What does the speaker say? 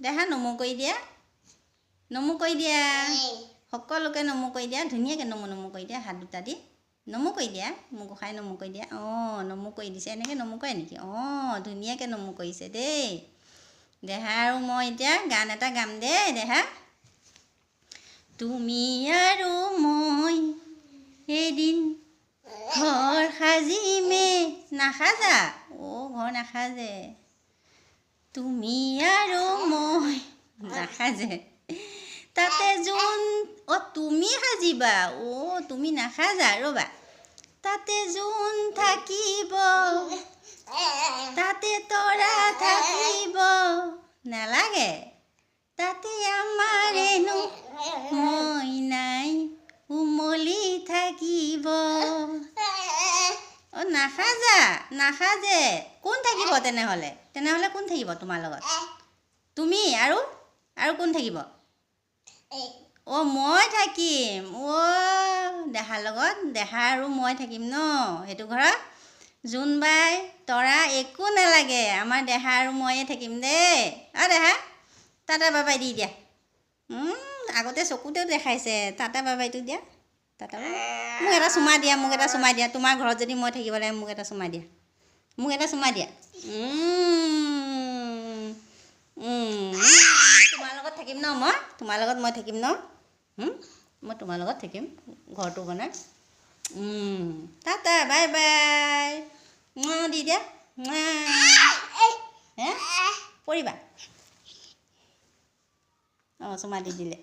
দেহা নমো কৰি দিয়া নমো কৰি দিয়া সকলোকে নমো কৰি দিয়া ধুনীয়াকৈ নমো নমো কৰি দিয়া হাত দুটা দি নমো কৰি দিয়া মোৰ গোসাঁই নমো কৰি দিয়া অঁ নমো কৰি দিছে এনেকৈ নমো কৰে নেকি অঁ ধুনীয়াকৈ নমো কৰিছে দেই দেহা আৰু মই এতিয়া গান এটা গাম দেই দেহা তুমি আৰু মই এদিন ঘৰ সাজিমে নাসাজা ঘৰ নাসাজে তুমি আৰু মই নাসাজে তাতে যোন তুমি সাজিবা তুমি নাসাজা ৰ'বা তাতে যোন থাকিব তাতে তৰা থাকিব নালাগে তাতে আমাৰ এনো মই নাই উমলি থাকিব নাসাজা নাসাজে কোন থাকিব তেনেহ'লে কোন থাকিব তোমাৰ লগত তুমি আৰু কোন থাকিব মই থাকিম দেহাৰ লগত দেহা আৰু মই থাকিম ন সেইটো ঘৰত জোনবাই তৰা একো নালাগে আমাৰ দেহা আৰু ময়ে থাকিম দেই দেহা টাটা বাবাই দি দিয়া আগতে চকুতেও দেখাইছে টাটা বাবাইটো দিয়া টাটা মোক এটা চুমা দিয়া তোমাৰ ঘৰত যদি মই থাকিব লাগে মোক এটা চুমা দিয়া তোমাৰ লগত থাকিম ন মই তোমাৰ লগত মই থাকিম ন মই তোমাৰ লগত থাকিম ঘৰটো বনাই টাটা বাই বাই দি দিয়া পৰিবা চুমা দি দিলে